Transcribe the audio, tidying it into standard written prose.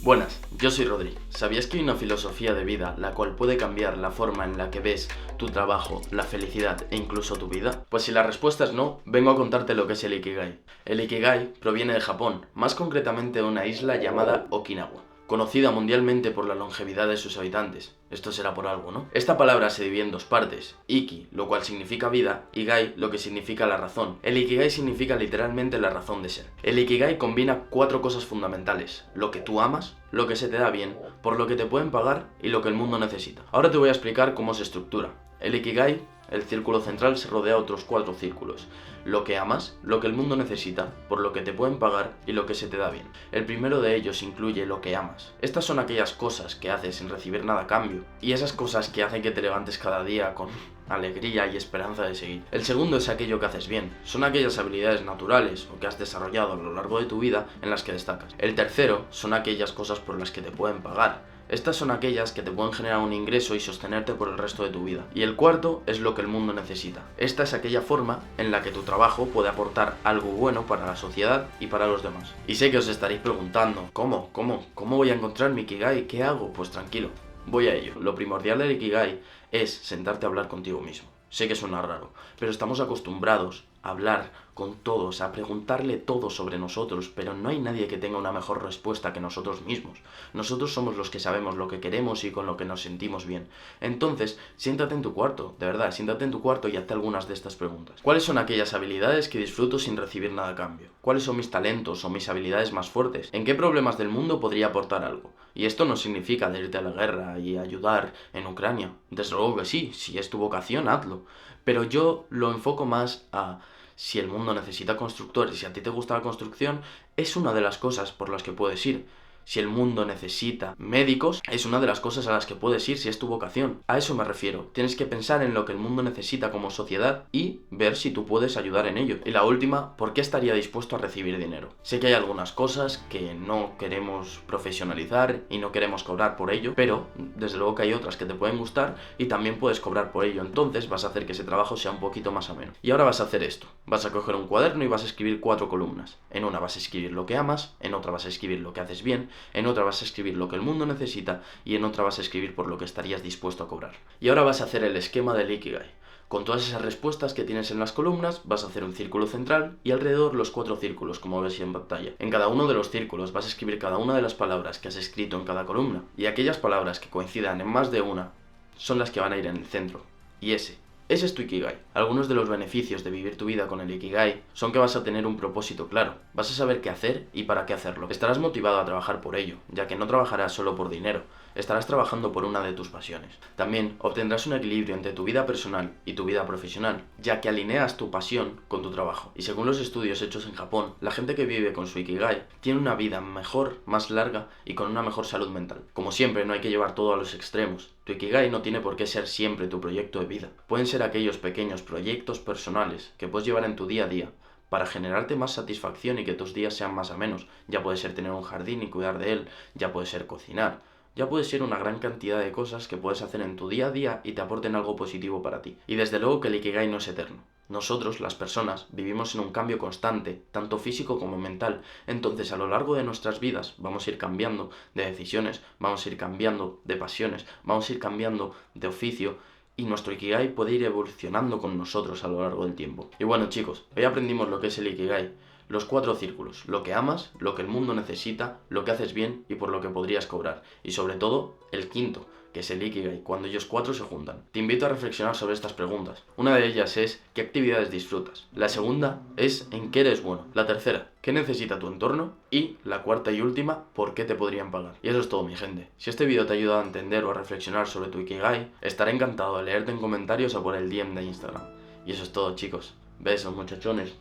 Buenas, yo soy Rodri. ¿Sabías que hay una filosofía de vida la cual puede cambiar la forma en la que ves tu trabajo, la felicidad e incluso tu vida? Pues si la respuesta es no, vengo a contarte lo que es el Ikigai. El Ikigai proviene de Japón, más concretamente de una isla llamada Okinawa, conocida mundialmente por la longevidad de sus habitantes. Esto será por algo, ¿no? Esta palabra se divide en dos partes: Iki, lo cual significa vida, y Gai, lo que significa la razón. El Ikigai significa literalmente la razón de ser. El Ikigai combina 4 cosas fundamentales: lo que tú amas, lo que se te da bien, por lo que te pueden pagar y lo que el mundo necesita. Ahora te voy a explicar cómo se estructura. El Ikigai, el círculo central, se rodea de otros 4 círculos: lo que amas, lo que el mundo necesita, por lo que te pueden pagar y lo que se te da bien. El primero de ellos incluye lo que amas. Estas son aquellas cosas que haces sin recibir nada a cambio, y esas cosas que hacen que te levantes cada día con alegría y esperanza de seguir. El segundo es aquello que haces bien. Son aquellas habilidades naturales o que has desarrollado a lo largo de tu vida en las que destacas. El tercero son aquellas cosas por las que te pueden pagar. Estas son aquellas que te pueden generar un ingreso y sostenerte por el resto de tu vida. Y el cuarto es lo que el mundo necesita. Esta es aquella forma en la que tu trabajo puede aportar algo bueno para la sociedad y para los demás. Y sé que os estaréis preguntando, ¿cómo voy a encontrar mi Ikigai? ¿Qué hago? Pues tranquilo, voy a ello. Lo primordial del Ikigai es sentarte a hablar contigo mismo. Sé que suena raro, pero estamos acostumbrados a hablar con todos, a preguntarle todo sobre nosotros, pero no hay nadie que tenga una mejor respuesta que nosotros mismos. Nosotros somos los que sabemos lo que queremos y con lo que nos sentimos bien. Entonces, siéntate en tu cuarto, de verdad, siéntate en tu cuarto y hazte algunas de estas preguntas. ¿Cuáles son aquellas habilidades que disfruto sin recibir nada a cambio? ¿Cuáles son mis talentos o mis habilidades más fuertes? ¿En qué problemas del mundo podría aportar algo? Y esto no significa de irte a la guerra y ayudar en Ucrania. Desde luego que sí, si es tu vocación, hazlo. Pero yo lo enfoco más a: si el mundo necesita constructores y si a ti te gusta la construcción, es una de las cosas por las que puedes ir. Si el mundo necesita médicos, es una de las cosas a las que puedes ir si es tu vocación. A eso me refiero. Tienes que pensar en lo que el mundo necesita como sociedad y ver si tú puedes ayudar en ello. Y la última, ¿por qué estaría dispuesto a recibir dinero? Sé que hay algunas cosas que no queremos profesionalizar y no queremos cobrar por ello, pero desde luego que hay otras que te pueden gustar y también puedes cobrar por ello. Entonces vas a hacer que ese trabajo sea un poquito más ameno. Y ahora vas a hacer esto. Vas a coger un cuaderno y vas a escribir 4 columnas. En una vas a escribir lo que amas, en otra vas a escribir lo que haces bien, en otra vas a escribir lo que el mundo necesita y en otra vas a escribir por lo que estarías dispuesto a cobrar. Y ahora vas a hacer el esquema del Ikigai. Con todas esas respuestas que tienes en las columnas, vas a hacer un círculo central y alrededor los 4 círculos, como ves en pantalla. En cada uno de los círculos vas a escribir cada una de las palabras que has escrito en cada columna. Y aquellas palabras que coincidan en más de una son las que van a ir en el centro. Y ese es tu Ikigai. Algunos de los beneficios de vivir tu vida con el Ikigai son que vas a tener un propósito claro. Vas a saber qué hacer y para qué hacerlo. Estarás motivado a trabajar por ello, ya que no trabajarás solo por dinero. Estarás trabajando por una de tus pasiones. También obtendrás un equilibrio entre tu vida personal y tu vida profesional, ya que alineas tu pasión con tu trabajo. Y según los estudios hechos en Japón, la gente que vive con su Ikigai tiene una vida mejor, más larga y con una mejor salud mental. Como siempre, no hay que llevar todo a los extremos. Tu Ikigai no tiene por qué ser siempre tu proyecto de vida. Pueden ser aquellos pequeños proyectos personales que puedes llevar en tu día a día para generarte más satisfacción y que tus días sean más amenos. Ya puede ser tener un jardín y cuidar de él, ya puede ser cocinar, ya puede ser una gran cantidad de cosas que puedes hacer en tu día a día y te aporten algo positivo para ti. Y desde luego que el Ikigai no es eterno. Nosotros, las personas, vivimos en un cambio constante, tanto físico como mental. Entonces, a lo largo de nuestras vidas vamos a ir cambiando de decisiones, vamos a ir cambiando de pasiones, vamos a ir cambiando de oficio, y nuestro Ikigai puede ir evolucionando con nosotros a lo largo del tiempo. Y bueno, chicos, hoy aprendimos lo que es el Ikigai. Los 4 círculos: lo que amas, lo que el mundo necesita, lo que haces bien y por lo que podrías cobrar. Y sobre todo, el quinto, que es el Ikigai, cuando ellos 4 se juntan. Te invito a reflexionar sobre estas preguntas. Una de ellas es: ¿qué actividades disfrutas? La segunda es: ¿en qué eres bueno? La tercera: ¿qué necesita tu entorno? Y la cuarta y última: ¿por qué te podrían pagar? Y eso es todo, mi gente. Si este vídeo te ha ayudado a entender o a reflexionar sobre tu Ikigai, estaré encantado de leerte en comentarios o por el DM de Instagram. Y eso es todo, chicos. Besos, muchachones.